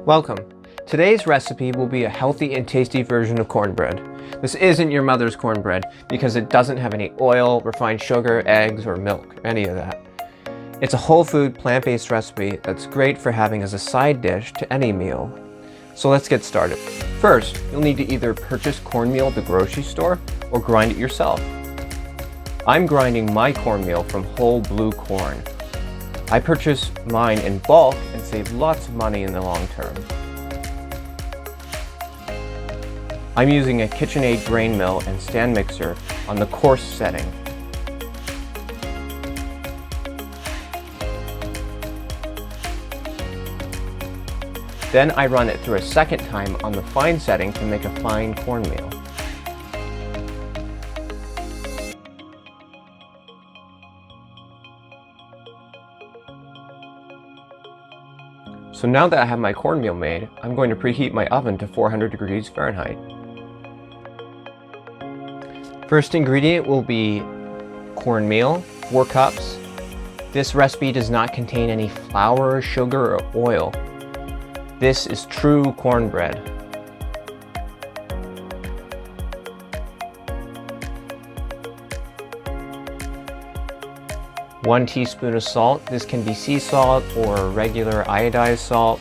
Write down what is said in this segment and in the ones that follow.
Welcome. Today's recipe will be a healthy and tasty version of cornbread. This isn't your mother's cornbread because it doesn't have any oil, refined sugar, eggs, or milk, any of that. It's a whole food, plant-based recipe that's great for having as a side dish to any meal. So let's get started. First, you'll need to either purchase cornmeal at the grocery store or grind it yourself. I'm grinding my cornmeal from whole blue corn. I purchase mine in bulk and save lots of money in the long term. I'm using a KitchenAid grain mill and stand mixer on the coarse setting. Then I run it through a second time on the fine setting to make a fine cornmeal. So now that I have my cornmeal made, I'm going to preheat my oven to 400 degrees Fahrenheit. First ingredient will be cornmeal, 4 cups. This recipe does not contain any flour, sugar, or oil. This is true cornbread. One teaspoon of salt. This can be sea salt or regular iodized salt.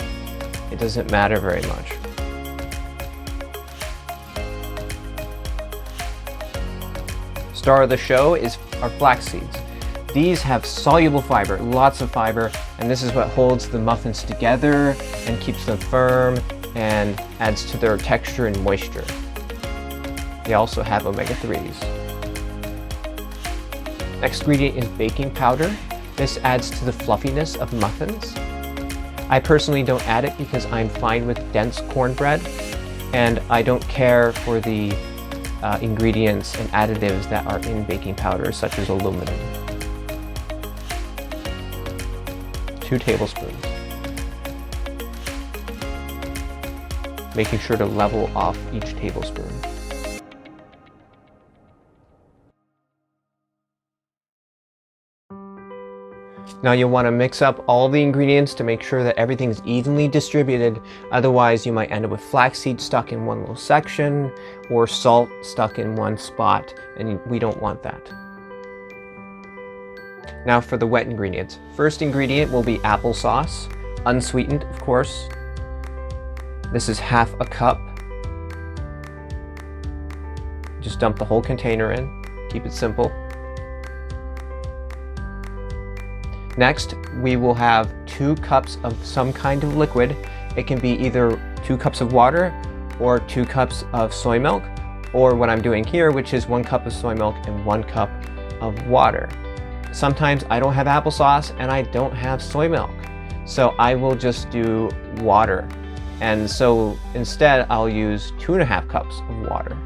It doesn't matter very much. Star of the show is our flax seeds. These have soluble fiber, lots of fiber, and this is what holds the muffins together and keeps them firm and adds to their texture and moisture. They also have omega-3s. Next ingredient is baking powder. This adds to the fluffiness of muffins. I personally don't add it because I'm fine with dense cornbread, and I don't care for the ingredients and additives that are in baking powder, such as aluminum. 2 tablespoons. Making sure to level off each tablespoon. Now you'll want to mix up all the ingredients to make sure that everything's evenly distributed. Otherwise, you might end up with flax seeds stuck in one little section or salt stuck in one spot, and we don't want that. Now for the wet ingredients. First ingredient will be applesauce, unsweetened, of course. This is half a cup. Just dump the whole container in. Keep it simple. Next, we will have 2 cups of some kind of liquid. It can be either 2 cups of water or 2 cups of soy milk, or what I'm doing here, which is 1 cup of soy milk and 1 cup of water. Sometimes I don't have applesauce and I don't have soy milk, so I will just do water. And so instead, I'll use 2.5 cups of water,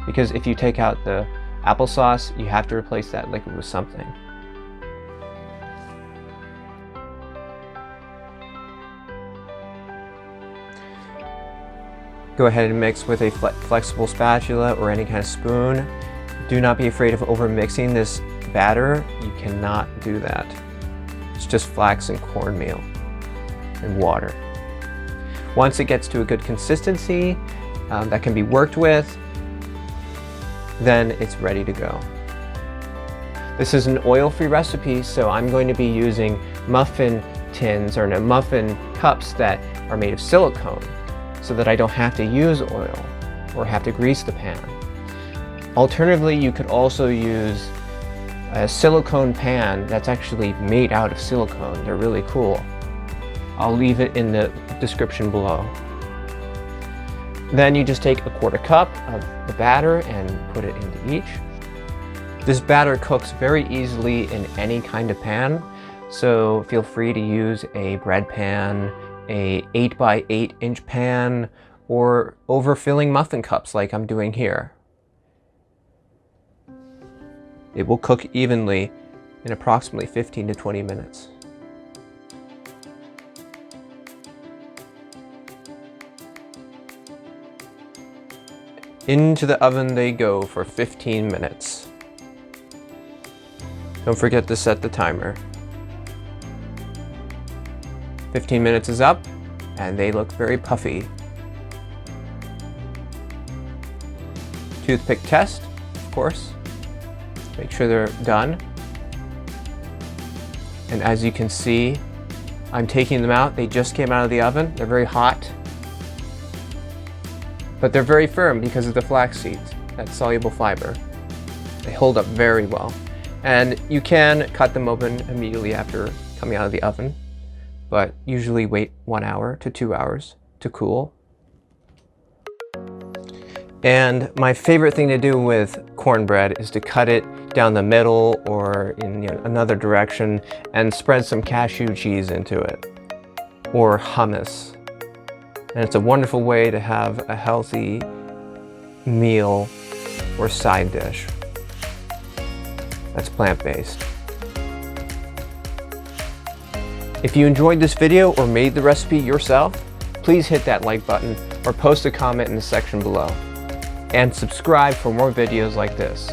because if you take out the applesauce, you have to replace that liquid with something. Go ahead and mix with a flexible spatula or any kind of spoon. Do not be afraid of over-mixing this batter. You cannot do that. It's just flax and cornmeal and water. Once it gets to a good consistency that can be worked with, then it's ready to go. This is an oil-free recipe, so I'm going to be using muffin tins or muffin cups that are made of silicone, so that I don't have to use oil or have to grease the pan. Alternatively, you could also use a silicone pan that's actually made out of silicone. They're really cool. I'll leave it in the description below. Then you just take a 1/4 cup of the batter and put it into each. This batter cooks very easily in any kind of pan, so feel free to use a bread pan, a 8 by 8 inch pan, or overfilling muffin cups like I'm doing here. It will cook evenly in approximately 15 to 20 minutes. Into the oven they go for 15 minutes. Don't forget to set the timer. 15 minutes is up. and they look very puffy. Toothpick test, of course. Make sure they're done. And as you can see, I'm taking them out. They just came out of the oven. They're very hot, but they're very firm because of the flax seeds, that soluble fiber. They hold up very well. And you can cut them open immediately after coming out of the oven, but usually wait 1 hour to 2 hours to cool. And my favorite thing to do with cornbread is to cut it down the middle or in another direction and spread some cashew cheese into it, or hummus. And it's a wonderful way to have a healthy meal or side dish that's plant-based. If you enjoyed this video or made the recipe yourself, please hit that like button or post a comment in the section below. And subscribe for more videos like this.